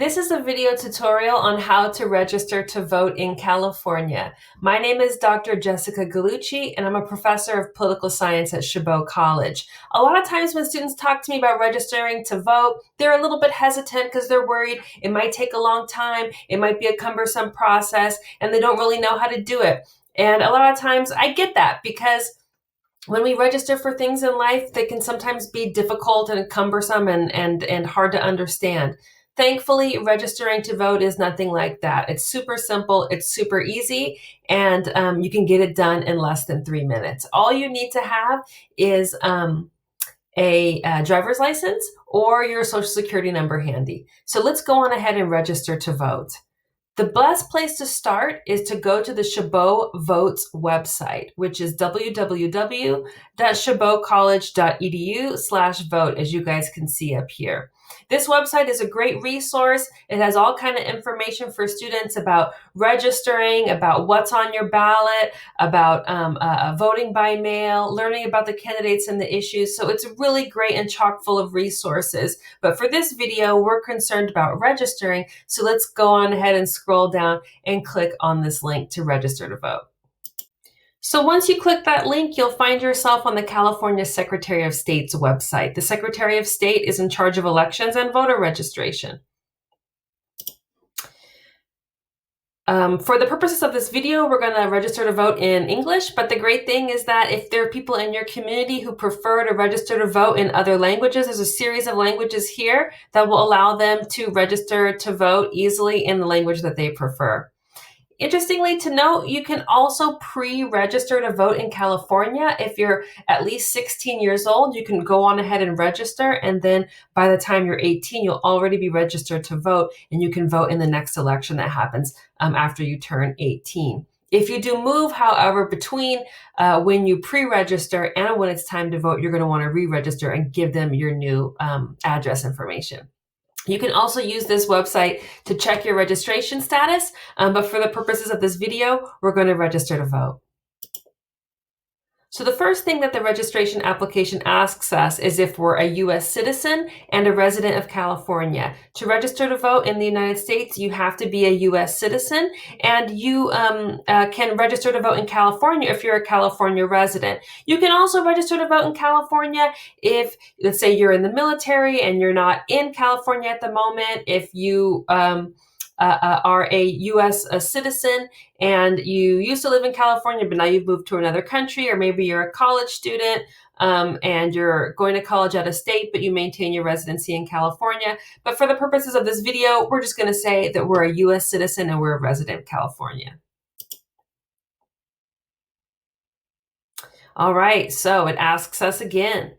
This is a video tutorial on how to register to vote in California. My name is Dr. Jessica Gallucci, and I'm a professor of political science at Chabot College. A lot of times when students talk to me about registering to vote, they're a little bit hesitant because they're worried it might take a long time, it might be a cumbersome process, and they don't really know how to do it. And a lot of times I get that because when we register for things in life, they can sometimes be difficult and cumbersome and hard to understand. Thankfully, registering to vote is nothing like that. It's super simple, it's super easy, and you can get it done in less than 3 minutes. All you need to have is a driver's license or your social security number handy. So let's go on ahead and register to vote. The best place to start is to go to the Chabot Votes website, which is www.chabotcollege.edu/vote, as you guys can see up here. This website is a great resource. It has all kinds of information for students about registering, about what's on your ballot, about voting by mail, learning about the candidates and the issues. So it's really great and chock full of resources. But for this video, we're concerned about registering. So let's go on ahead and scroll down and click on this link to register to vote. So once you click that link, you'll find yourself on the California Secretary of State's website. The Secretary of State is in charge of elections and voter registration. For the purposes of this video, we're going to register to vote in English, but the great thing is that if there are people in your community who prefer to register to vote in other languages, there's a series of languages here that will allow them to register to vote easily in the language that they prefer. Interestingly to note, you can also pre-register to vote in California. If you're at least 16 years old, you can go on ahead and register, and then by the time you're 18, you'll already be registered to vote, and you can vote in the next election that happens after you turn 18. If you do move, however, between when you pre-register and when it's time to vote, you're going to want to re-register and give them your new address information. You can also use this website to check your registration status, but for the purposes of this video, we're going to register to vote. So the first thing that the registration application asks us is if we're a U.S. citizen and a resident of California. To register to vote in the United States, you have to be a U.S. citizen, and you can register to vote in California if you're a California resident. You can also register to vote in California if, let's say, you're in the military and you're not in California at the moment. If you are a U.S. citizen and you used to live in California, but now you've moved to another country, or maybe you're a college student and you're going to college out of state, but you maintain your residency in California. But for the purposes of this video, we're just going to say that we're a U.S. citizen and we're a resident of California. All right, so it asks us again.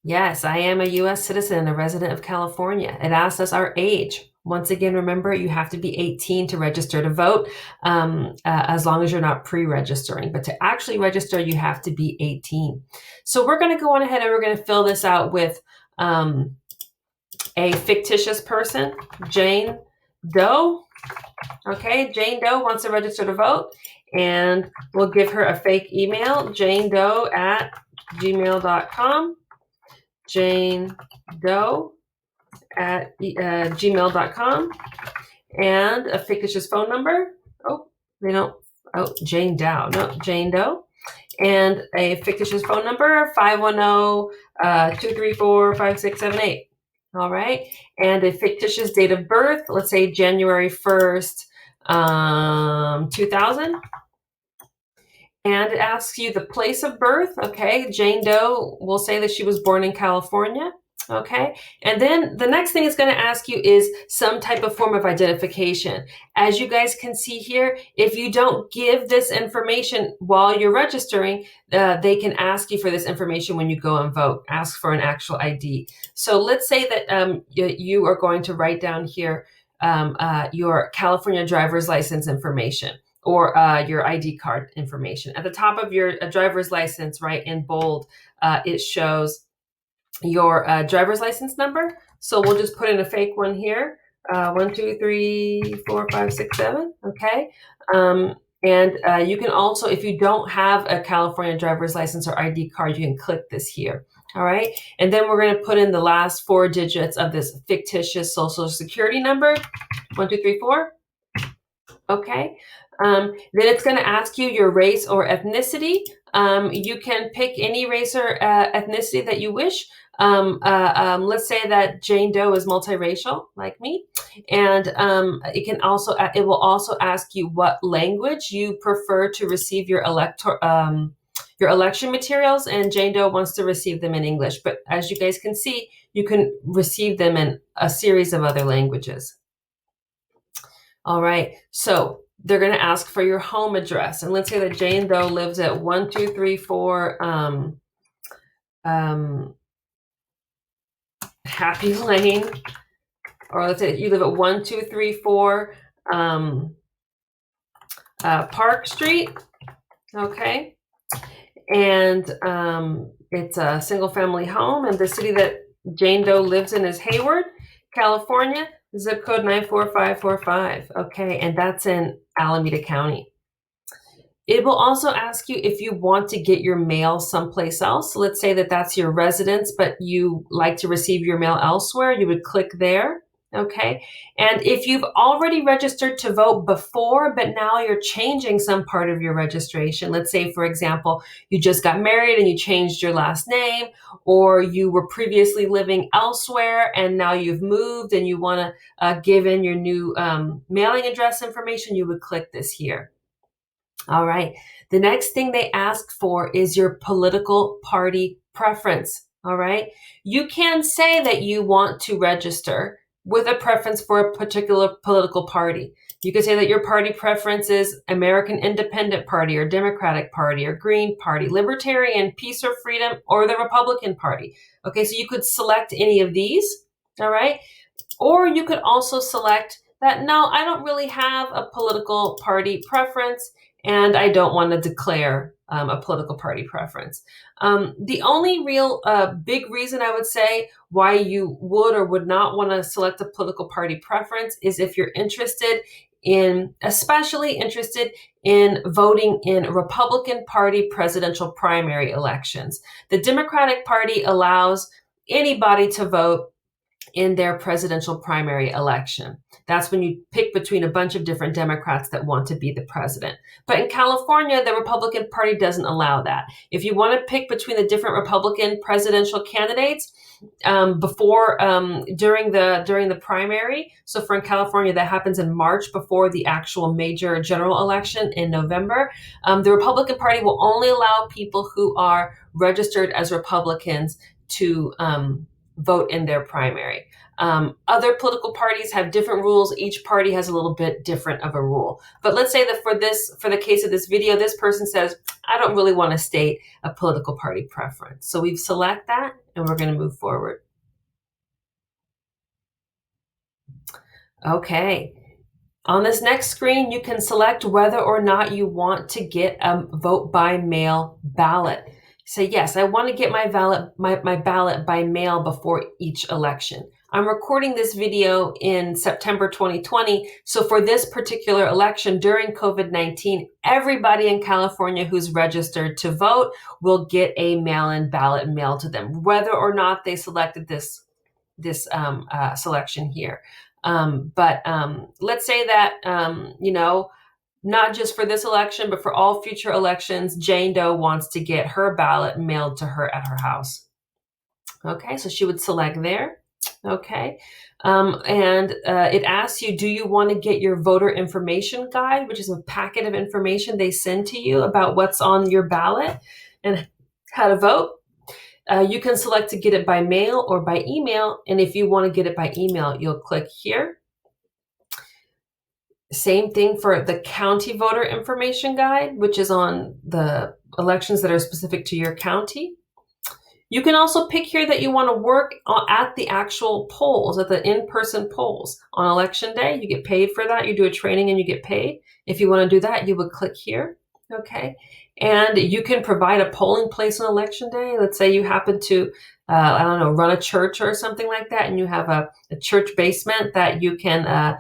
Yes, I am a U.S. citizen and a resident of California. It asks us our age. Once again, remember, you have to be 18 to register to vote, as long as you're not pre-registering. But to actually register, you have to be 18. So we're going to go on ahead and we're going to fill this out with a fictitious person, Jane Doe. Okay, Jane Doe wants to register to vote, and we'll give her a fake email, janedoe@gmail.com. Jane Doe at gmail.com, and a fictitious phone number. Jane Doe, no, Jane Doe, and a fictitious phone number, 510-234-5678. All right, and a fictitious date of birth, let's say January 1st, 2000. And it asks you the place of birth. Okay, Jane Doe will say that she was born in California. Okay, and then the next thing it's going to ask you is some type of form of identification. As you guys can see here, if you don't give this information while you're registering, they can ask you for this information when you go and vote, ask for an actual ID. So let's say that you are going to write down here your California driver's license information, or your ID card information. At the top of your driver's license, right, in bold, it shows your driver's license number. So we'll just put in a fake one here, 1, 2, 3, 4, 5, 6, 7, okay? And you can also, if you don't have a California driver's license or ID card, you can click this here. All right. And then we're going to put in the last 4 digits of this fictitious social security number. 1, 2, 3, 4. Okay. Then it's going to ask you your race or ethnicity. You can pick any race or ethnicity that you wish. Let's say that Jane Doe is multiracial, like me, and it will also ask you what language you prefer to receive your election materials. And Jane Doe wants to receive them in English, but as you guys can see, you can receive them in a series of other languages. All right, so they're going to ask for your home address. And let's say that Jane Doe lives at 1234 Happy Lane, or let's say you live at 1234 Park Street, okay? And it's a single family home, and the city that Jane Doe lives in is Hayward, California. Zip code 94545, okay, and that's in Alameda County. It will also ask you if you want to get your mail someplace else. So let's say that that's your residence, but you like to receive your mail elsewhere. You would click there, okay? And if you've already registered to vote before, but now you're changing some part of your registration, let's say, for example, you just got married and you changed your last name, or you were previously living elsewhere and now you've moved and you want to give in your new mailing address information, you would click this here. All right. The next thing they ask for is your political party preference. All right. You can say that you want to register with a preference for a particular political party. You could say that your party preference is American Independent Party or Democratic Party or Green Party, Libertarian, Peace or Freedom, or the Republican Party. Okay, so you could select any of these. All right. Or you could also select that, no, I don't really have a political party preference, and I don't want to declare a political party preference. The only real big reason I would say why you would or would not want to select a political party preference is if you're especially interested in voting in Republican Party presidential primary elections. The Democratic Party allows anybody to vote in their presidential primary election. That's when you pick between a bunch of different Democrats that want to be the president. But in California, the Republican Party doesn't allow that. If you want to pick between the different Republican presidential candidates during the primary, so for in California, that happens in March before the actual major general election in November, the Republican Party will only allow people who are registered as Republicans to vote in their primary. Other political parties have different rules. Each party has a little bit different of a rule. But let's say that for the case of this video, this person says, I don't really want to state a political party preference. So we select that and we're going to move forward. Okay. On this next screen, you can select whether or not you want to get a vote by mail ballot. Say, yes, I want to get my ballot by mail before each election. I'm recording this video in September 2020. So for this particular election during COVID-19, everybody in California who's registered to vote will get a mail-in ballot mailed to them, whether or not they selected this selection here. But let's say that, not just for this election, but for all future elections, Jane Doe wants to get her ballot mailed to her at her house. Okay, so she would select there. Okay, and it asks you, do you want to get your voter information guide, which is a packet of information they send to you about what's on your ballot and how to vote? You can select to get it by mail or by email, and if you want to get it by email, you'll click here. Same thing for the county voter information guide, which is on the elections that are specific to your county. You can also pick here that you want to work at the actual polls, at the in-person polls. On election day, you get paid for that. You do a training and you get paid. If you want to do that, you would click here, okay? And you can provide a polling place on election day. Let's say you happen to, run a church or something like that, and you have a church basement that you can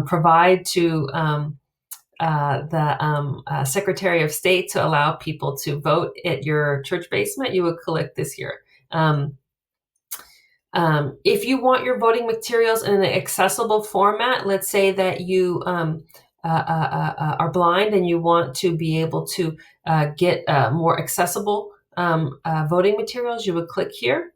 provide to the Secretary of State to allow people to vote at your church basement. You would click this here. If you want your voting materials in an accessible format, let's say that you are blind and you want to be able to get more accessible voting materials, you would click here.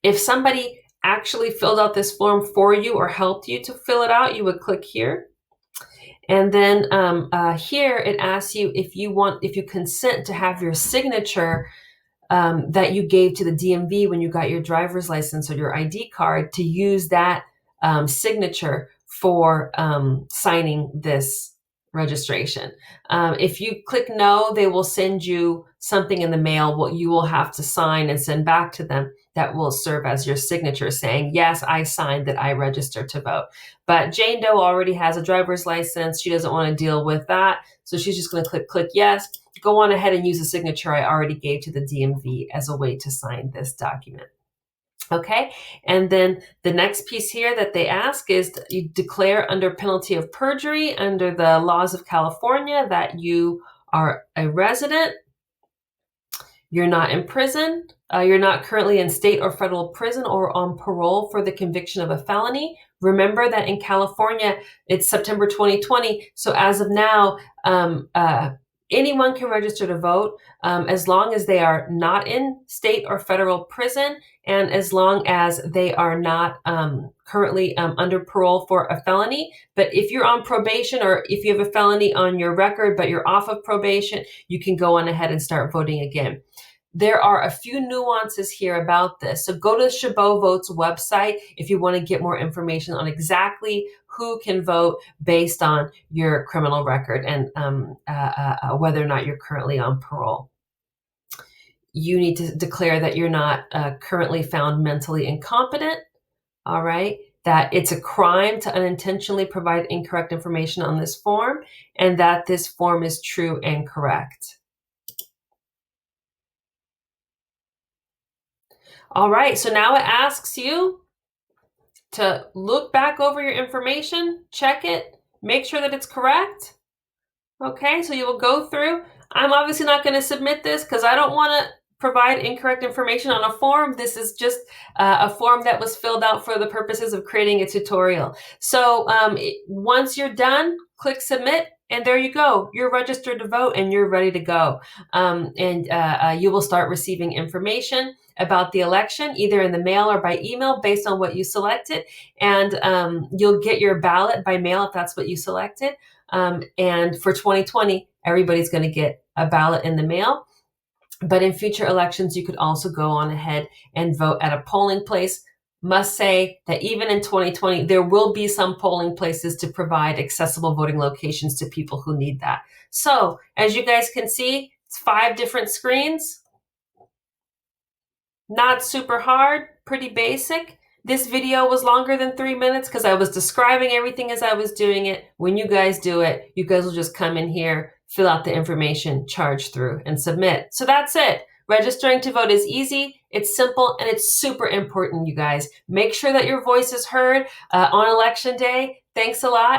If somebody actually filled out this form for you or helped you to fill it out, you would click here. And then here it asks you if you consent to have your signature that you gave to the DMV when you got your driver's license or your ID card to use that signature for signing this registration. If you click no, they will send you something in the mail, what you will have to sign and send back to them that will serve as your signature saying, yes, I signed that I registered to vote. But Jane Doe already has a driver's license. She doesn't want to deal with that. So she's just going to click yes. Go on ahead and use a signature I already gave to the DMV as a way to sign this document. Okay, and then the next piece here that they ask is you declare under penalty of perjury under the laws of California that you are a resident, you're not in prison, you're not currently in state or federal prison or on parole for the conviction of a felony. Remember that in California, it's September 2020, so as of now, anyone can register to vote as long as they are not in state or federal prison and as long as they are not currently under parole for a felony. But if you're on probation or if you have a felony on your record but you're off of probation, you can go on ahead and start voting again. There are a few nuances here about this. So go to the Chabot Votes website if you want to get more information on exactly who can vote based on your criminal record and whether or not you're currently on parole. You need to declare that you're not currently found mentally incompetent, all right? That it's a crime to unintentionally provide incorrect information on this form, and that this form is true and correct. All right, so now it asks you to look back over your information, check it, make sure that it's correct. Okay, so you will go through. I'm obviously not going to submit this because I don't want to provide incorrect information on a form. This is just a form that was filled out for the purposes of creating a tutorial. So once you're done, click submit. And there you go. You're registered to vote and you're ready to go. You will start receiving information about the election, either in the mail or by email based on what you selected. And you'll get your ballot by mail if that's what you selected. And for 2020, everybody's going to get a ballot in the mail. But in future elections, you could also go on ahead and vote at a polling place. Must say that even in 2020, there will be some polling places to provide accessible voting locations to people who need that. So as you guys can see, it's 5 different screens. Not super hard, pretty basic. This video was longer than 3 minutes because I was describing everything as I was doing it. When you guys do it, you guys will just come in here, fill out the information, charge through, and submit. So that's it. Registering to vote is easy, it's simple, and it's super important, you guys. Make sure that your voice is heard on Election Day. Thanks a lot.